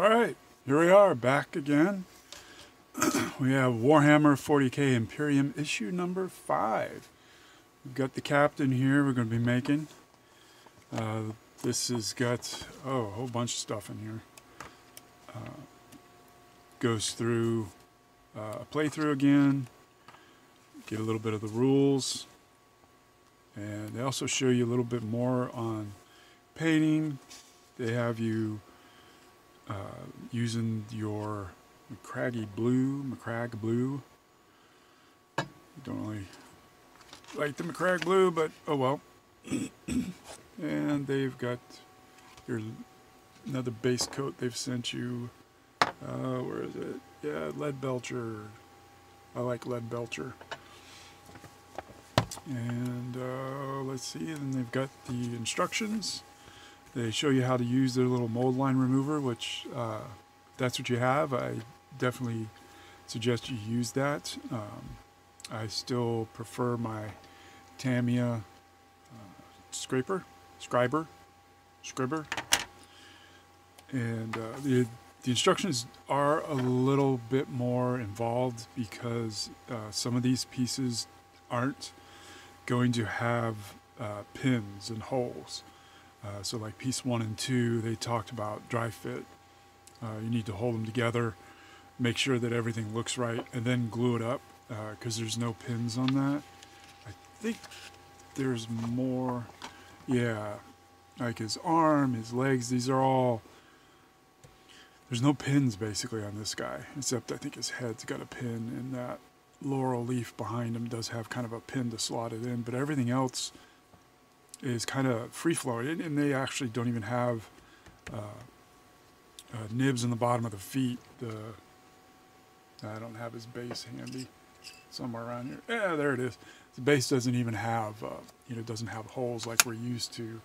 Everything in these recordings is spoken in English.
Alright, here we are, back again. We have Warhammer 40k Imperium issue number 5. We've got the captain here we're going to be making. This has got, a whole bunch of stuff in here. Goes through a playthrough again, get a little bit of the rules, and they also show you a little bit more on painting. They have you using your Macragge blue. Don't really like the Macragge blue, but oh well. And they've got here's another base coat they've sent you. Where is it? Yeah, Lead Belcher. I like Lead Belcher. And let's see, then they've got the instructions. They show you how to use their little mold line remover, which if that's what you have, I definitely suggest you use that. I still prefer my Tamiya scriber, and the instructions are a little bit more involved because some of these pieces aren't going to have pins and holes. So like piece 1 and 2, they talked about dry fit. You need to hold them together, make sure that everything looks right, and then glue it up because there's no pins on that. I think there's more, yeah, like his arm, his legs, these are all, there's no pins basically on this guy, except I think his head's got a pin, and that laurel leaf behind him does have kind of a pin to slot it in, but everything else is kind of free-flowing, and they actually don't even have nibs in the bottom of the feet. I don't have his base handy somewhere around here. Yeah, there it is. The base doesn't even have, doesn't have holes like we're used to,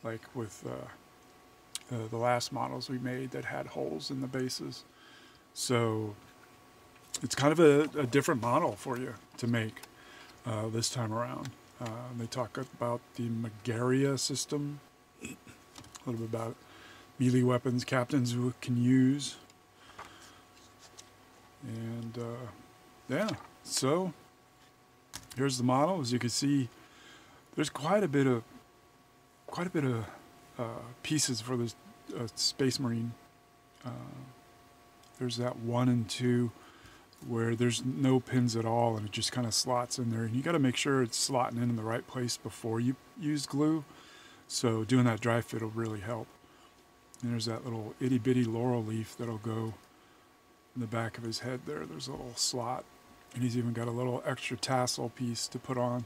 like with the last models we made that had holes in the bases. So it's kind of a different model for you to make this time around. They talk about the Primaris system, a little bit about melee weapons captains who can use, and yeah. So here's the model. As you can see, there's quite a bit of pieces for this Space Marine. There's that 1 and 2. Where there's no pins at all and it just kind of slots in there, and you got to make sure it's slotting in the right place before you use glue, so doing that dry fit will really help. And there's that little itty bitty laurel leaf that'll go in the back of his head there. There's a little slot, and he's even got a little extra tassel piece to put on.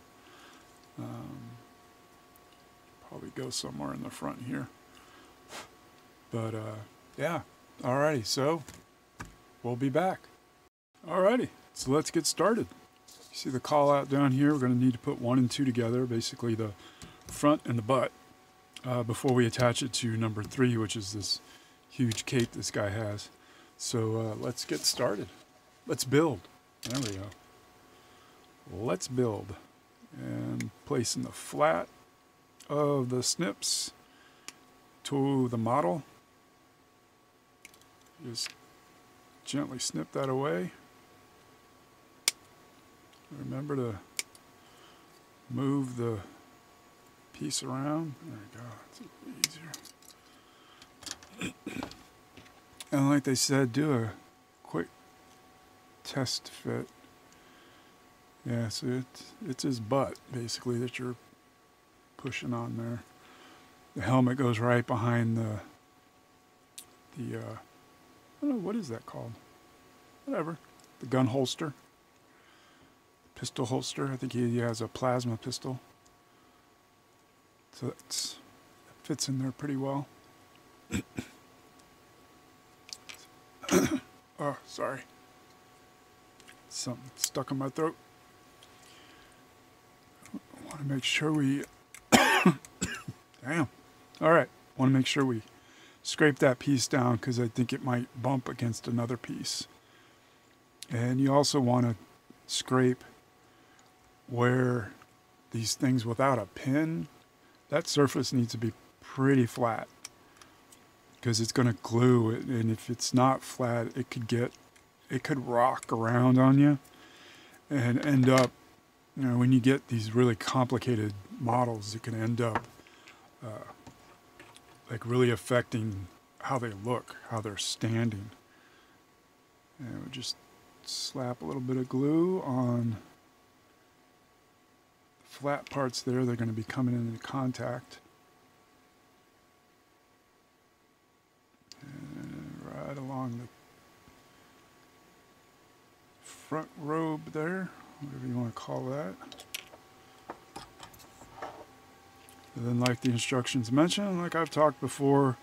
Probably go somewhere in the front here, but yeah. Alrighty, so we'll be back. Alrighty, so let's get started. You see the call out down here? We're going to need to put 1 and 2 together, basically the front and the butt, before we attach it to number 3, which is this huge cape this guy has. So let's get started. Let's build. There we go. Let's build. And placing the flat of the snips to the model. Just gently snip that away. Remember to move the piece around. There we go. It's easier. And like they said, do a quick test fit. Yeah, so it's his butt basically that you're pushing on there. The helmet goes right behind the I don't know, what is that called? Whatever. The gun holster. Pistol holster. I think he has a plasma pistol. So that fits in there pretty well. Oh, sorry. Something stuck in my throat. I want to make sure we... Damn. Alright. I want to make sure we scrape that piece down because I think it might bump against another piece. And you also want to scrape where these things without a pin, that surface needs to be pretty flat. because it's going to glue it, and if it's not flat, it could rock around on you and end up, you know, when you get these really complicated models, it can end up like really affecting how they look, how they're standing. And we just slap a little bit of glue on the flat parts there. They're going to be coming into contact. And right along the front robe there, whatever you want to call that. And then, like the instructions mentioned, like I've talked before,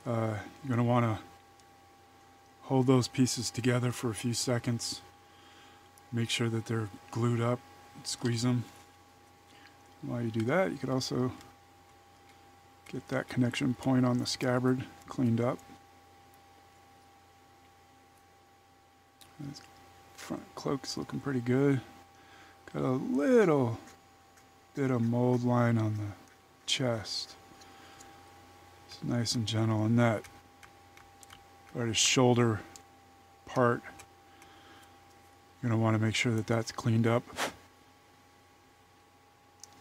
you're going to want to hold those pieces together for a few seconds. Make sure that they're glued up. Squeeze them. While you do that, you could also get that connection point on the scabbard cleaned up. This front cloak's looking pretty good. Got a little bit of mold line on the chest. It's nice and gentle, and that right, his shoulder part, you're going to want to make sure that that's cleaned up.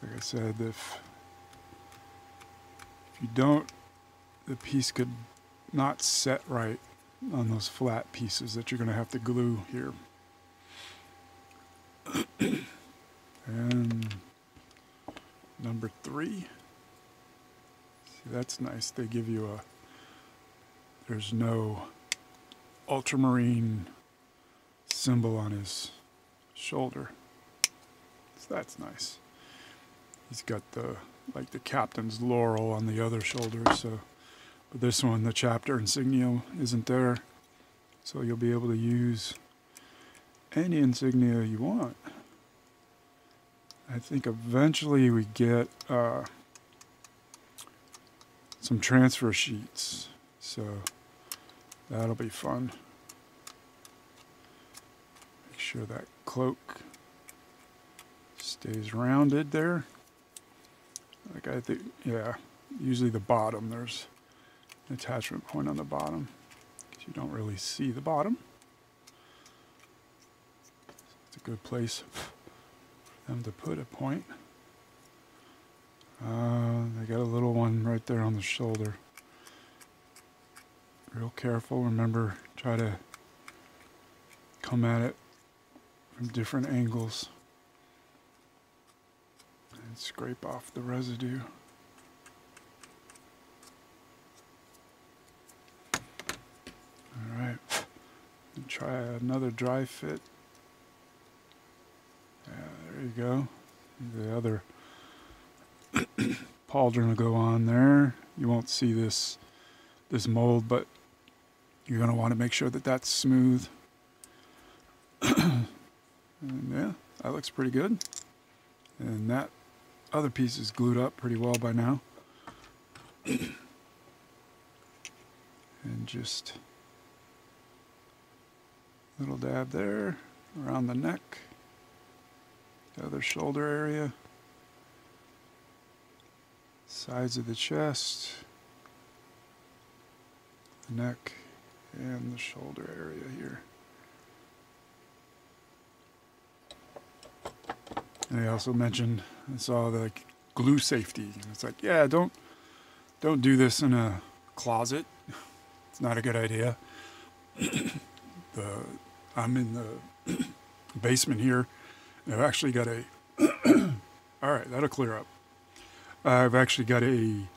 Like I said, if you don't, the piece could not set right on those flat pieces that you're going to have to glue here. And number 3. See, that's nice. They give you there's no ultramarine symbol on his shoulder. So that's nice. He's got the captain's laurel on the other shoulder, so but this one, the chapter insignia isn't there. So you'll be able to use any insignia you want. I think eventually we get some transfer sheets, so that'll be fun. Make sure that cloak stays rounded there. Like I think, yeah, usually the bottom, there's an attachment point on the bottom, because you don't really see the bottom. It's a good place for them to put a point. They got a little one right there on the shoulder. Real careful. Remember, try to come at it from different angles and scrape off the residue. All right, and try another dry fit. Yeah, there you go. The other pauldron will go on there. You won't see this mold, but you're going to want to make sure that that's smooth. And yeah, that looks pretty good. And that other piece is glued up pretty well by now. And just a little dab there around the neck, the other shoulder area, sides of the chest, the neck, and the shoulder area here. And I also mentioned, I saw the glue safety. It's like, yeah, don't do this in a closet. It's not a good idea. I'm in the basement here. I've actually got a all right, that'll clear up. I've actually got an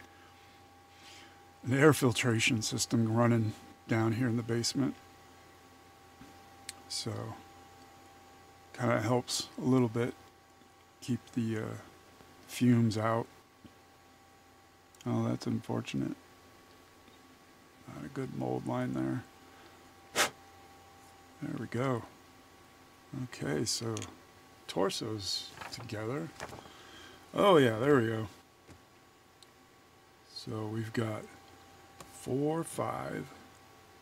air filtration system running down here in the basement. So kind of helps a little bit keep the fumes out. Oh, that's unfortunate. Not a good mold line there. There we go. Okay, so torso's together. Oh yeah, there we go. So we've got 4, 5,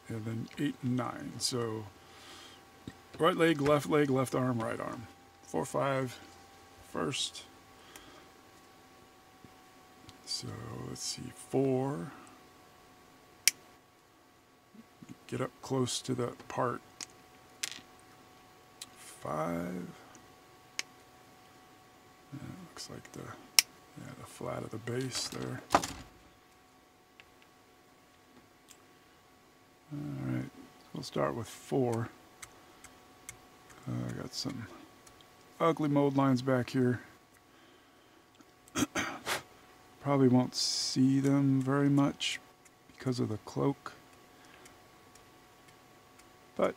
and then 8 and 9. So right leg, left arm, right arm. 4, 5 first. So let's see, 4, get up close to the part. 5. Looks like the flat of the base there. Alright, we'll start with 4. I got some ugly mold lines back here. Probably won't see them very much because of the cloak. But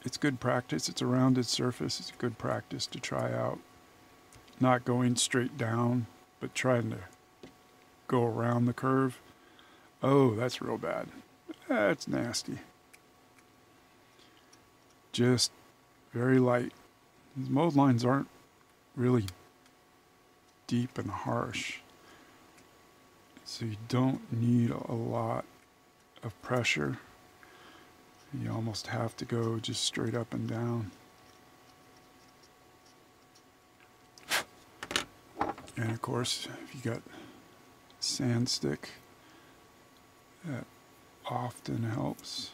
it's good practice. It's a rounded surface. It's good practice to try out. Not going straight down, but trying to go around the curve. Oh, that's real bad. That's nasty. Just very light. These mold lines aren't really deep and harsh. So you don't need a lot of pressure. You almost have to go just straight up and down. And of course, if you got sand stick, that often helps.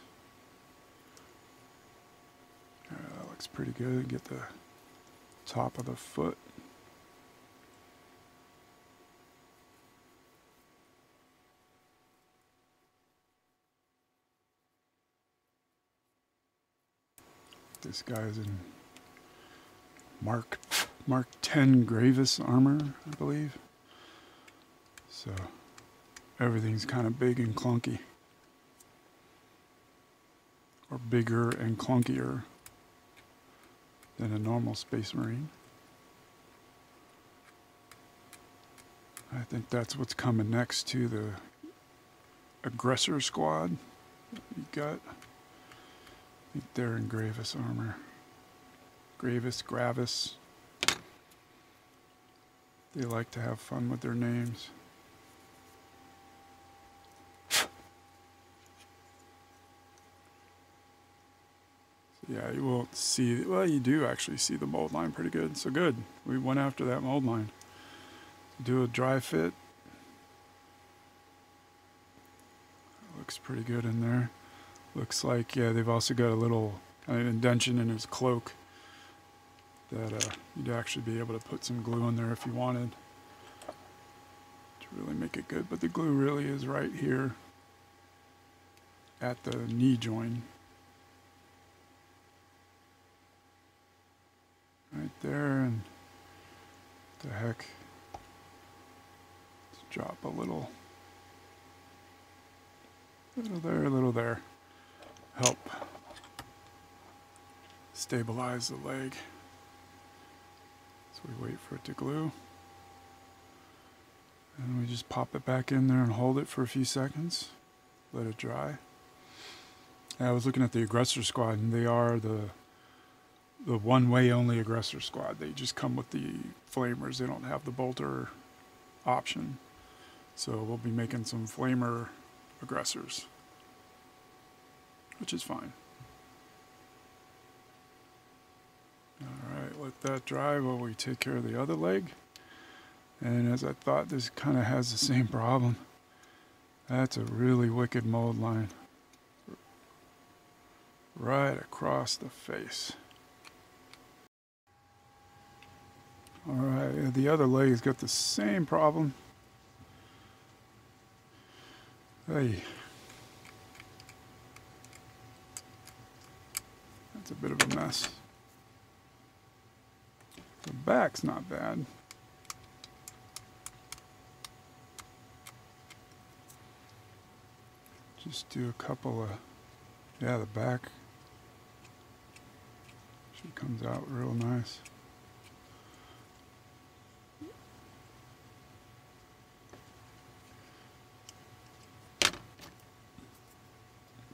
That looks pretty good. Get the top of the foot. This guy's in Mark 10 Gravis armor, I believe. So everything's kind of big and clunky. Or bigger and clunkier than a normal Space Marine. I think that's what's coming next to the aggressor squad you got. I think they're in Gravis armor. Gravis. They like to have fun with their names. Yeah, you won't see, well, you do actually see the mold line pretty good. So good, we went after that mold line. Do a dry fit. Looks pretty good in there. Looks like, yeah, they've also got a little kind of indention in his cloak that you'd actually be able to put some glue in there if you wanted to really make it good. But the glue really is right here at the knee joint. Right there, and what the heck, let's drop a little there, help stabilize the leg. So we wait for it to glue, and we just pop it back in there and hold it for a few seconds, let it dry. And I was looking at the aggressor squad, and they are the one-way only aggressor squad. They just come with the flamers. They don't have the bolter option. So we'll be making some flamer aggressors, which is fine. Alright, let that dry while we take care of the other leg. And as I thought, this kind of has the same problem. That's a really wicked mold line. Right across the face. Alright, the other leg's got the same problem. Hey. That's a bit of a mess. The back's not bad. Just do a couple of, yeah, the back. She comes out real nice.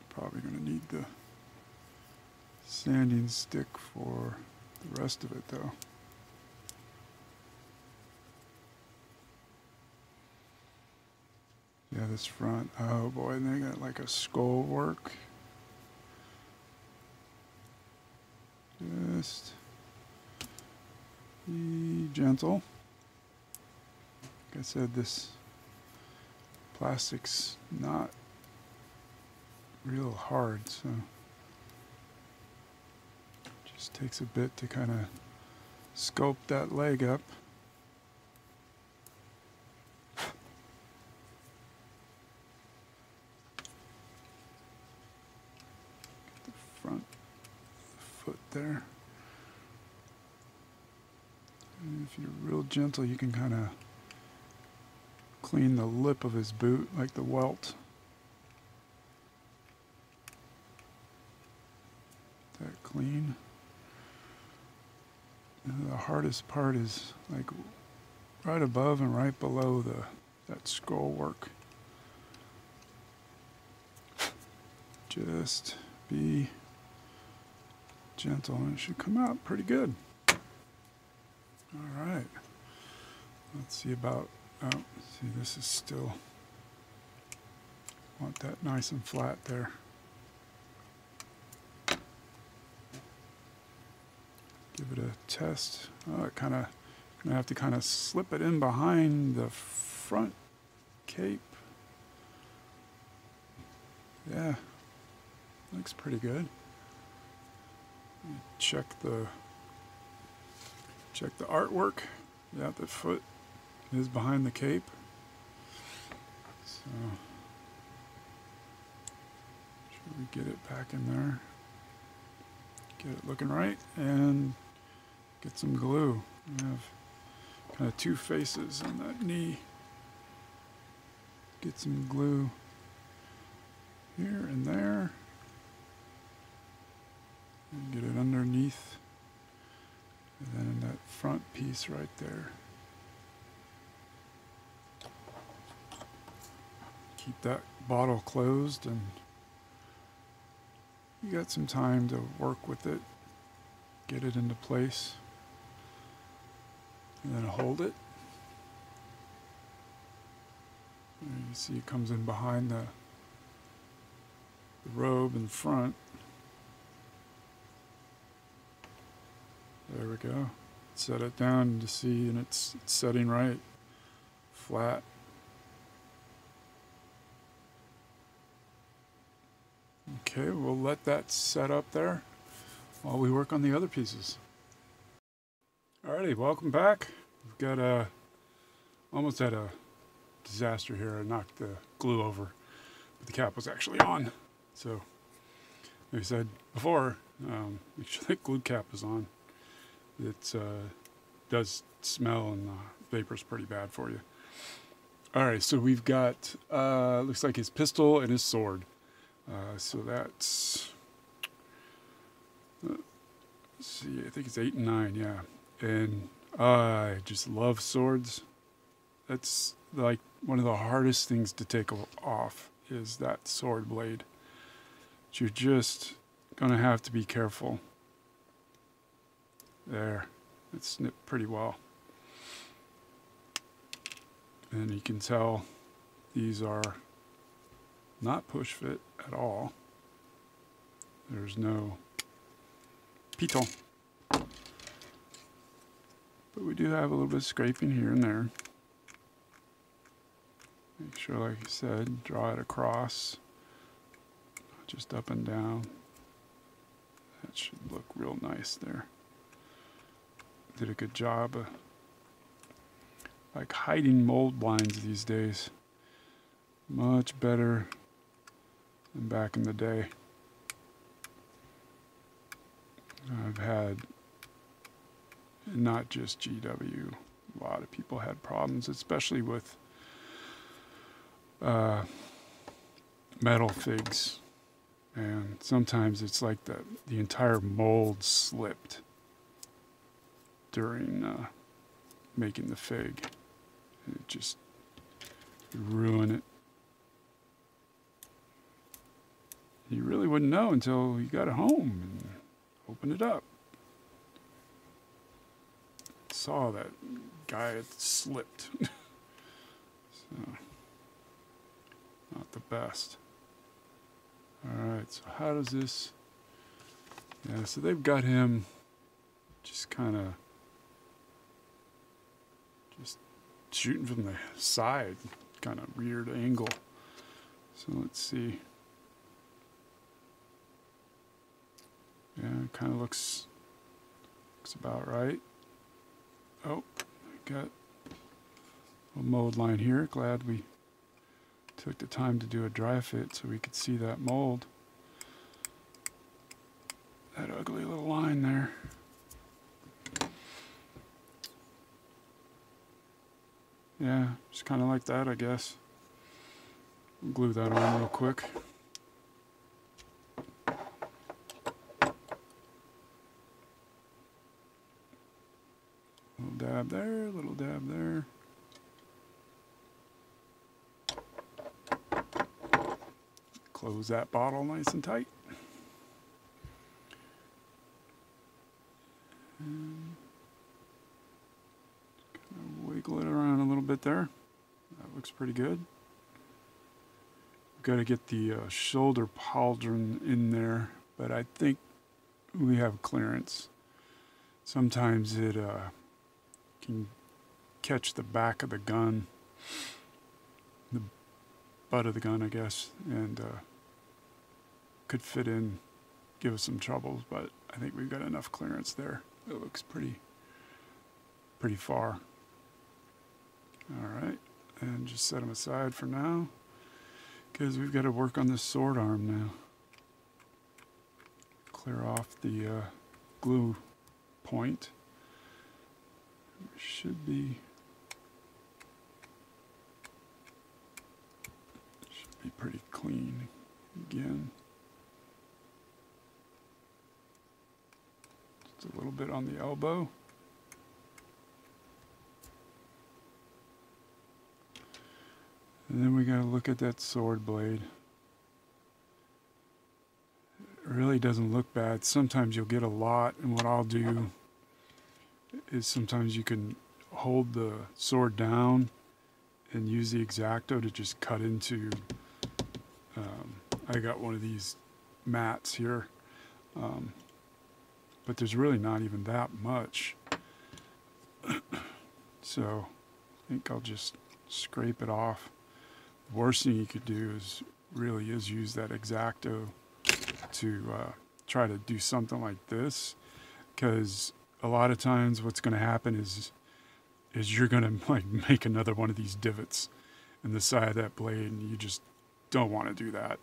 Probably going to need the sanding stick for the rest of it though. Yeah, this front, oh boy, and they got like a skull work. Just be gentle. Like I said, this plastic's not real hard, so just takes a bit to kind of sculpt that leg up. Get the front foot there. And if you're real gentle, you can kind of clean the lip of his boot, like the welt. That clean. And the hardest part is like right above and right below that scroll work. Just be gentle and it should come out pretty good. All right. Let's see about, oh, see, this is still, want that nice and flat there. Give it a test. Oh, it kind of, gonna have to kind of slip it in behind the front cape. Yeah, looks pretty good. Check the artwork. Yeah, the foot is behind the cape. So, should we get it back in there? Get it looking right and get some glue. We have kind of two faces on that knee. Get some glue here and there. And get it underneath. And then in that front piece right there. Keep that bottle closed and you got some time to work with it. Get it into place. And then hold it. And you see it comes in behind the robe in front. There we go. Set it down to see, and it's setting right. Flat. Okay, we'll let that set up there while we work on the other pieces. Alrighty, welcome back. We've got almost had a disaster here. I knocked the glue over, but the cap was actually on. So, like I said before, make sure that glue cap is on. It does smell and the vapor's pretty bad for you. Alright, so we've got, looks like his pistol and his sword. So that's, let's see, I think it's 8 and 9, yeah. And I just love swords. That's like one of the hardest things to take off is that sword blade. But you're just gonna have to be careful. There, it's snipped pretty well. And you can tell these are not push fit at all. There's no piton. But we do have a little bit of scraping here and there. Make sure, like I said, draw it across, not just up and down. That should look real nice there. Did a good job of like hiding mold lines these days. Much better than back in the day. I've had, not just GW, a lot of people had problems, especially with metal figs. And sometimes it's like the entire mold slipped during making the fig. And it just ruin it. You really wouldn't know until you got it home and opened it up. Saw that guy had slipped. So, not the best. Alright, so how does this... Yeah, so they've got him just kind of just shooting from the side, kind of weird angle. So let's see. Yeah, it kind of looks about right. Oh, got a mold line here. Glad we took the time to do a dry fit so we could see that mold. That ugly little line there. Yeah, just kind of like that, I guess. Glue that on real quick. Little dab there, little dab there. Close that bottle nice and tight. And kind of wiggle it around a little bit there. That looks pretty good. We've got to get the shoulder pauldron in there, but I think we have clearance. Sometimes it can catch the back of the gun, the butt of the gun, I guess, and could fit in, give us some troubles, but I think we've got enough clearance there. It looks pretty far. All right, and just set them aside for now, because we've got to work on this sword arm now. Clear off the glue point. Should be pretty clean again. Just a little bit on the elbow. And then we got to look at that sword blade. It really doesn't look bad. Sometimes you'll get a lot, and what I'll do is sometimes you can hold the sword down and use the X-Acto to just cut into, I got one of these mats here, but there's really not even that much. So I think I'll just scrape it off. The worst thing you could do is use that X-Acto to try to do something like this, because a lot of times what's going to happen is you're going to like make another one of these divots in the side of that blade, and you just don't want to do that.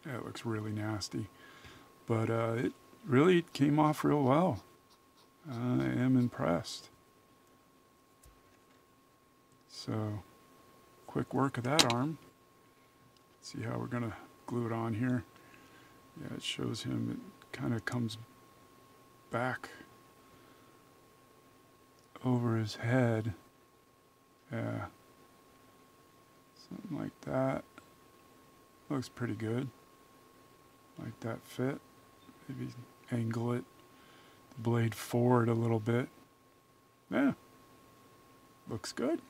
It looks really nasty, but it really came off real well. I am impressed. So quick work of that arm. See how we're going to glue it on here. Yeah, it shows him, it kind of comes back over his head. Yeah, something like that. Looks pretty good. Like that fit. Maybe angle it, the blade forward a little bit. Yeah, looks good.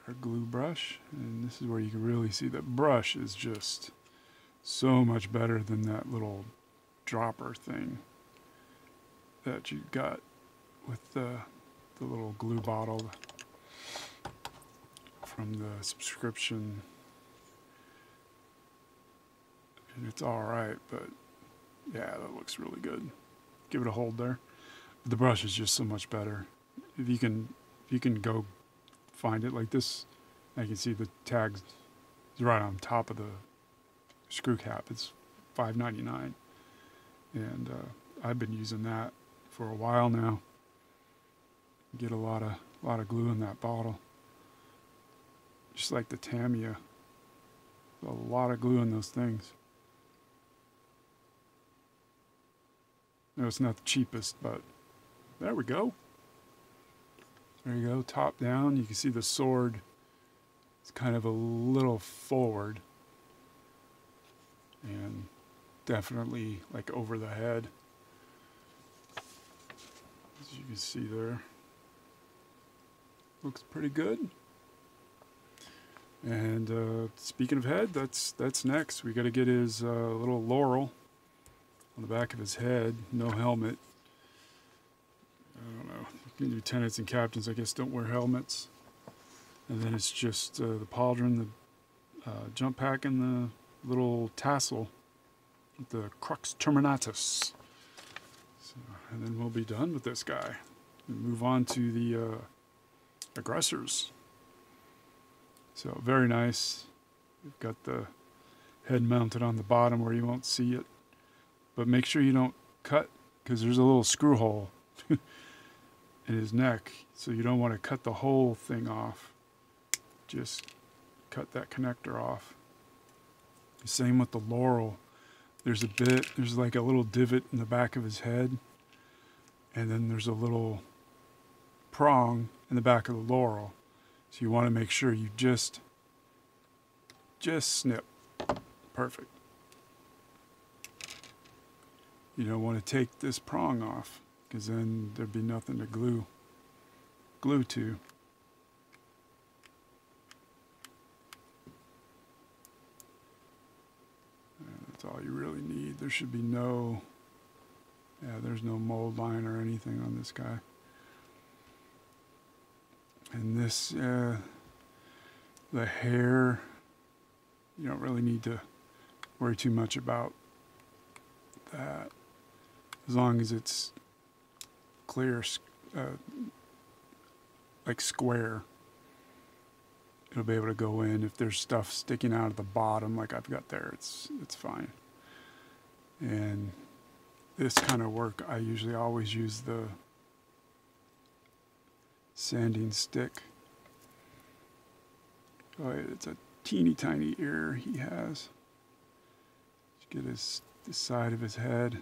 Our glue brush, and this is where you can really see the brush is just so much better than that little dropper thing that you got with the little glue bottle from the subscription. And it's alright, but yeah, that looks really good. Give it a hold there. But the brush is just so much better. If you can go find it like this, I can see the tags right on top of the screw cap. It's $5.99, and I've been using that for a while now. Get a lot of glue in that bottle, just like the Tamiya. A lot of glue in those things. No, it's not the cheapest, but there we go. There you go, top down. You can see the sword. It's kind of a little forward, and definitely like over the head, as you can see there. Looks pretty good. And speaking of head, that's next. We got to get his little laurel on the back of his head. No helmet. I don't know. Lieutenants and captains, I guess, don't wear helmets. And then it's just the pauldron, jump pack and the little tassel, the crux terminatus. So, and then we'll be done with this guy. And move on to the aggressors. So very nice. You've got the head mounted on the bottom where you won't see it. But make sure you don't cut, because there's a little screw hole in his neck. So you don't want to cut the whole thing off. Just cut that connector off. Same with the laurel. There's like a little divot in the back of his head. And then there's a little prong in the back of the laurel. So you want to make sure you just snip. Perfect. You don't want to take this prong off, because then there'd be nothing to glue to. That's all you really need. There should be no, there's no mold line or anything on this guy. And this, the hair, you don't really need to worry too much about that. As long as it's clear, like square, it'll be able to go in. If there's stuff sticking out of the bottom like I've got there, it's fine. And this kind of work, I usually always use the sanding stick. Oh, it's a teeny tiny ear he has. Get the side of his head.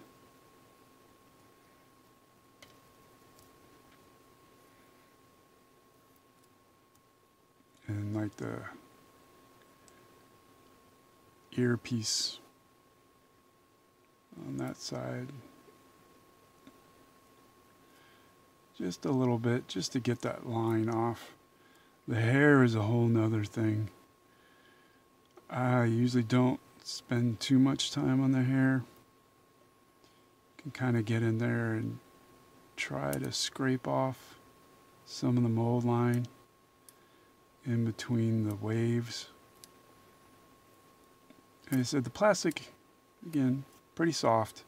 And like the earpiece on that side. Just a little bit, just to get that line off. The hair is a whole nother thing. I usually don't spend too much time on the hair. You can kind of get in there and try to scrape off some of the mold line in between the waves. And I said the plastic, again, pretty soft. So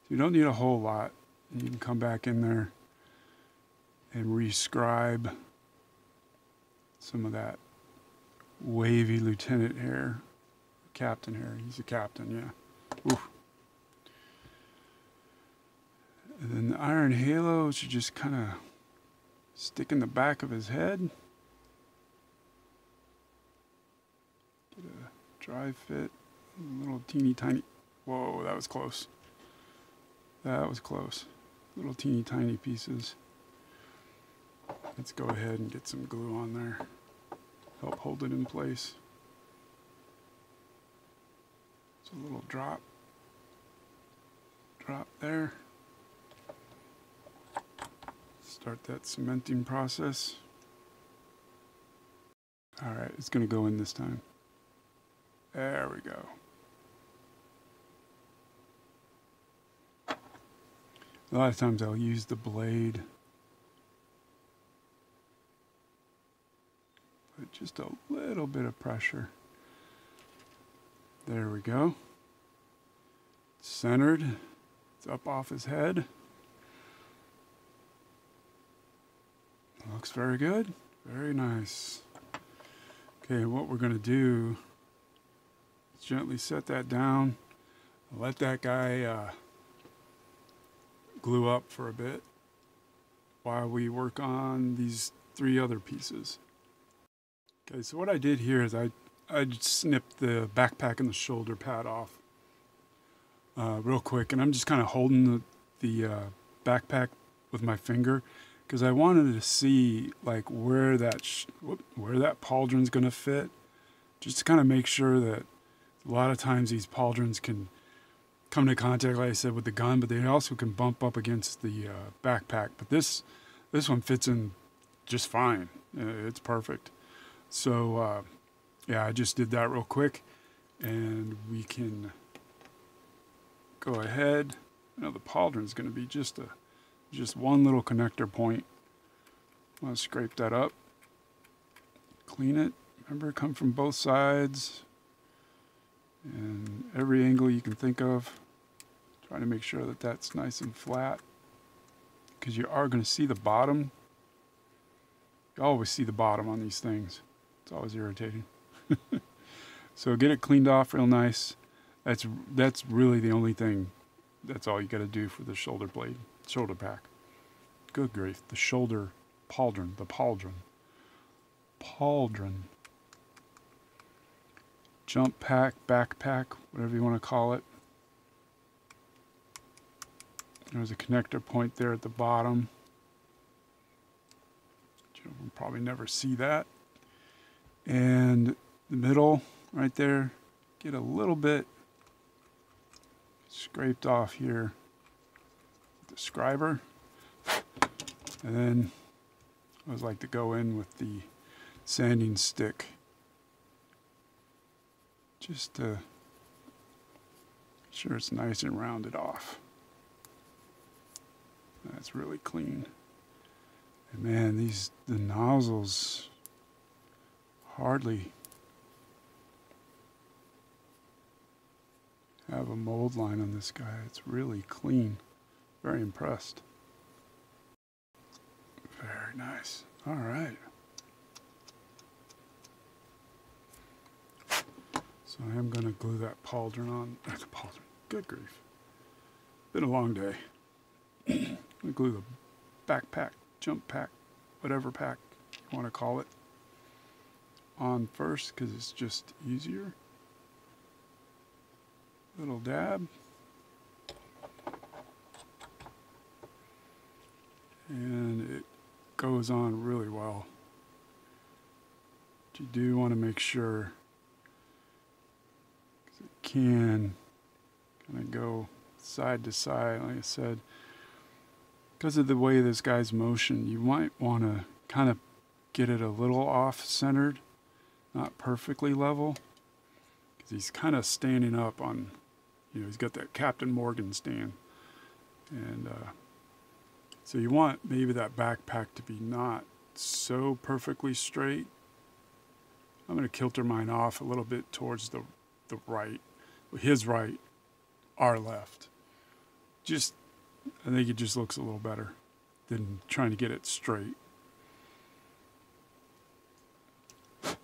you don't need a whole lot. And you can come back in there and rescribe some of that wavy lieutenant hair, captain hair. He's a captain, yeah. Oof. And then the iron halo should just kind of stick in the back of his head. Get a dry fit, a little teeny tiny. Whoa, that was close. That was close. Little teeny tiny pieces. Let's go ahead and get some glue on there. Help hold it in place. It's a little drop there. Start that cementing process. All right, it's going to go in this time. There we go. A lot of times I'll use the blade. Put just a little bit of pressure. There we go. It's centered. It's up off his head. Looks very good. Very nice. Okay, what we're going to do is gently set that down. Let that guy glue up for a bit while we work on these 3 other pieces. Okay, so what I did here is I snipped the backpack and the shoulder pad off real quick, and I'm just kind of holding the backpack with my finger because I wanted to see like where that pauldron's going to fit, just to kind of make sure that a lot of times these pauldrons can come into contact, like I said, with the gun, but they also can bump up against the backpack. But this one fits in just fine. It's perfect. So yeah, I just did that real quick, and we can go ahead. You know, the pauldron's going to be just one little connector point. I'm going to scrape that up, clean it, Remember, come from both sides and every angle you can think of. Trying to make sure that that's nice and flat, because you are going to see the bottom. You always see the bottom on these things. It's always irritating. So get it cleaned off real nice. That's really the only thing. That's all you got to do for the shoulder blade, shoulder pack. Good grief, the shoulder pauldron, the pauldron. Pauldron. Jump pack, backpack, whatever you want to call it. There's a connector point there at the bottom. We'll probably never see that. And the middle, right there, get a little bit scraped off here with the scriber. And then I always like to go in with the sanding stick, just to make sure it's nice and rounded off. That's really clean. And man, the nozzles hardly have a mold line on this guy. It's really clean. Very impressed. Very nice. All right. So I am going to glue that pauldron on. The pauldron. Good grief. Been a long day. I'm going to glue the backpack, jump pack, whatever pack you want to call it, on first because it's just easier. Little dab. And it goes on really well. But you do want to make sure, because it can kind of go side to side, like I said. Because of the way this guy's motion, you might want to kind of get it a little off-centered, not perfectly level, because he's kind of standing up on, he's got that Captain Morgan stand. And so you want maybe that backpack to be not so perfectly straight. I'm going to kilter mine off a little bit towards the right, his right, our left. I think it just looks a little better than trying to get it straight. See,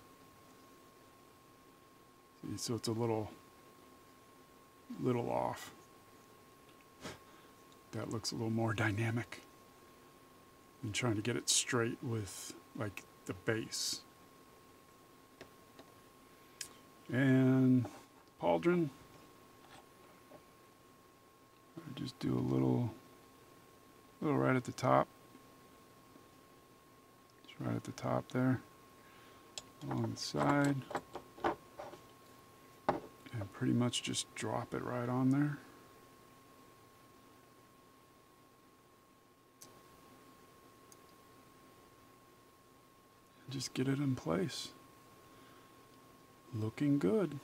so it's a little off. That looks a little more dynamic than trying to get it straight with like the base. And pauldron, I just do a little right at the top. Just right at the top there, along the side, and pretty much just drop it right on there. And just get it in place. Looking good.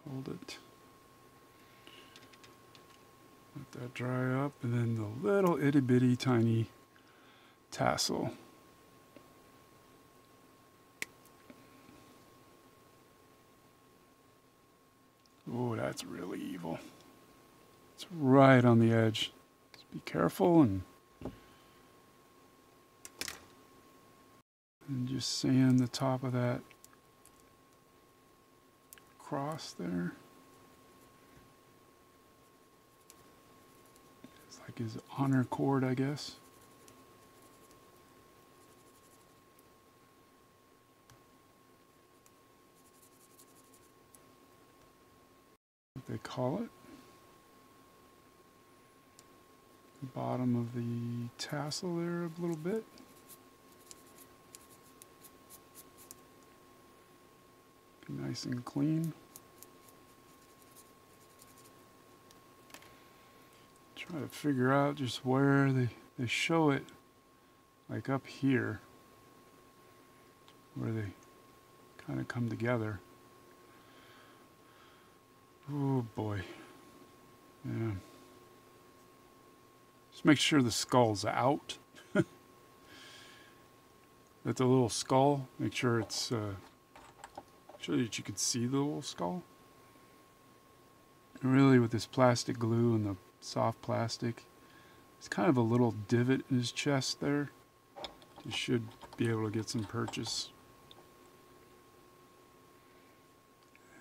Hold it. Let that dry up, and then the little itty bitty tiny tassel. Oh, that's really evil. It's right on the edge. Just be careful and just sand the top of that cross there. It's like his honor cord, I guess. What they call it. The bottom of the tassel there a little bit. Nice and clean. Try to figure out just where they show it, like up here, where they kind of come together. Oh boy. Yeah. Just make sure the skull's out. at the little skull. Make sure it's show that you can see the little skull. And really, with this plastic glue and the soft plastic, it's kind of a little divot in his chest there. You should be able to get some purchase.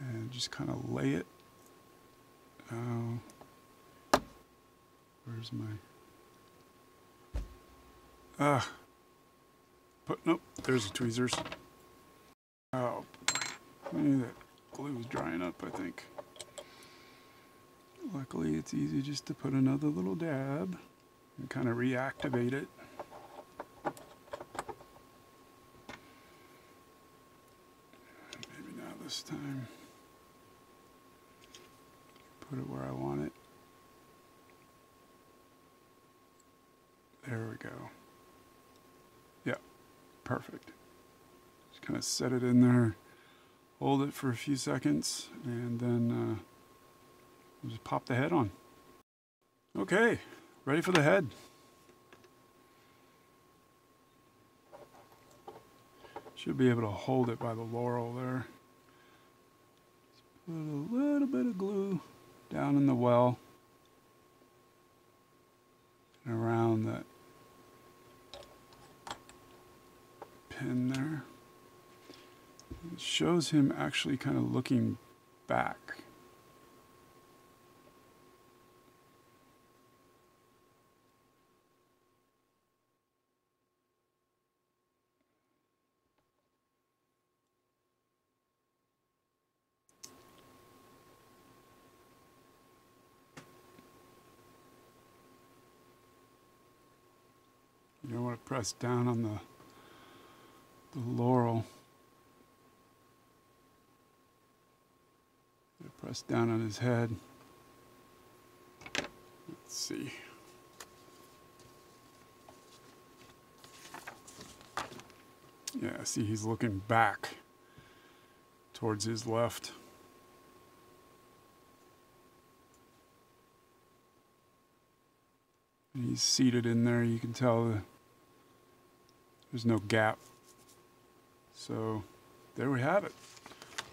And just kind of lay it. Where's my... Nope, there's the tweezers. Oh, maybe that glue is drying up, I think. Luckily, it's easy just to put another little dab and kind of reactivate it. Maybe not this time. Put it where I want it. There we go. Yeah, perfect. Just kind of set it in there, hold it for a few seconds, and then we'll just pop the head on. Okay, ready for the head. Should be able to hold it by the laurel there. Just put a little bit of glue down in the well and around that pin there. It shows him actually kind of looking back. You don't want to press down on the laurel. Press down on his head. Let's see. Yeah, see, he's looking back towards his left. And he's seated in there. You can tell there's no gap. So there we have it.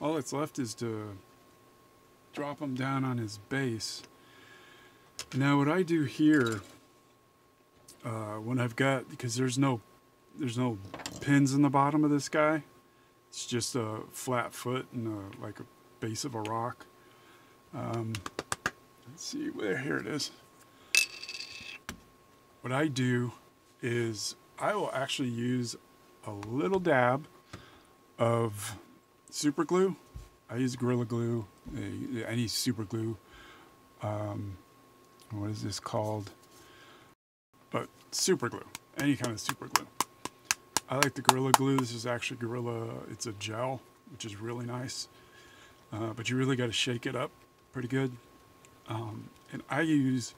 All that's left is to drop him down on his base. Now what I do here, when I've got, because there's no pins in the bottom of this guy, it's just a flat foot and like a base of a rock. Let's see, here it is. What I do is I will actually use a little dab of super glue. I use Gorilla Glue, any super glue. What is this called? But super glue, any kind of super glue. I like the Gorilla Glue. This is actually Gorilla, it's a gel, which is really nice. But you really got to shake it up pretty good. And I use,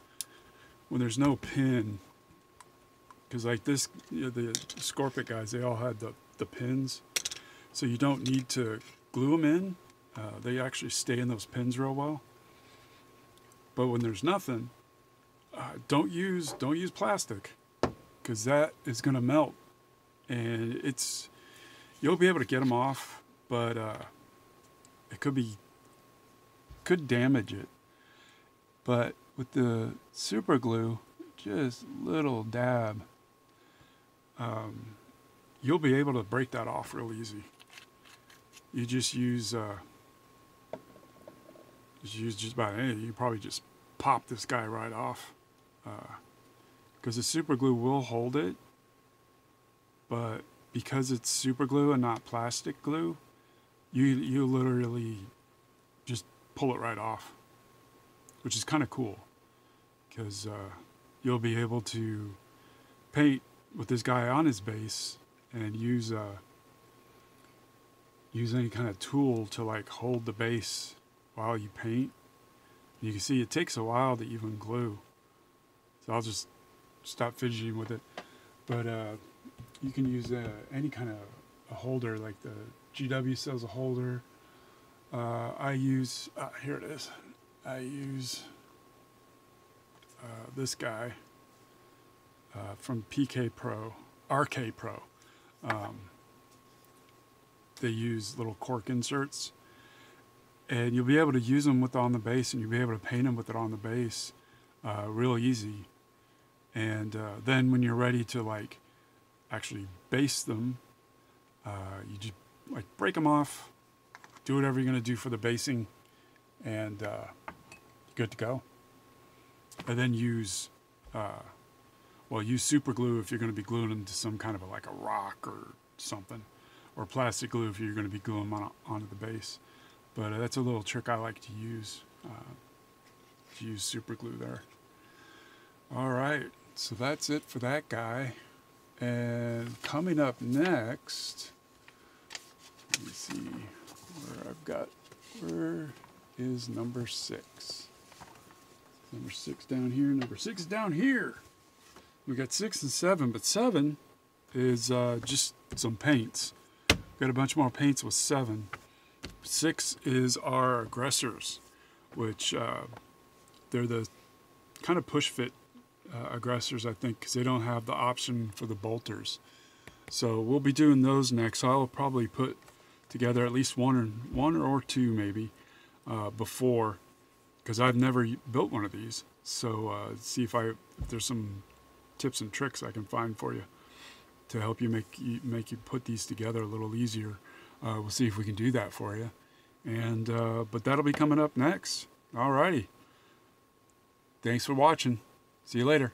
when there's no pin, because like this, you know, the Scorpion guys, they all had the pins. So you don't need to glue them in. They actually stay in those pins real well. But when there's nothing, don't use plastic, because that is going to melt, and you'll be able to get them off, but it could damage it. But with the super glue, just little dab, you'll be able to break that off real easy. You just use just about anything. You probably just pop this guy right off, because the super glue will hold it, but because it's super glue and not plastic glue, you literally just pull it right off, which is kind of cool, because you'll be able to paint with this guy on his base and use any kind of tool to like hold the base while you paint. You can see it takes a while to even glue, so I'll just stop fidgeting with it. But you can use any kind of a holder, like the GW sells a holder. I use here it is. I use this guy from RK Pro. They use little cork inserts, and you'll be able to use them with on the base, and you'll be able to paint them with it on the base real easy. And then when you're ready to like actually base them, you just like break them off, do whatever you're going to do for the basing, and good to go. And then use use super glue if you're going to be gluing them to some kind of like a rock or something, or plastic glue if you're going to be gluing them onto the base. But that's a little trick I like to use super glue there. All right, so that's it for that guy. And coming up next, let me see where is number 6? Number 6 down here, number 6 is down here. We got 6 and 7, but 7 is just some paints. Got a bunch more paints with 7. 6 is our aggressors, which they're the kind of push fit aggressors, I think, because they don't have the option for the bolters. So we'll be doing those next. So I'll probably put together at least one or two maybe before, because I've never built one of these. So see if there's some tips and tricks I can find for you to help you make you put these together a little easier. We'll see if we can do that for you. And but that'll be coming up next. Alrighty. Thanks for watching. See you later.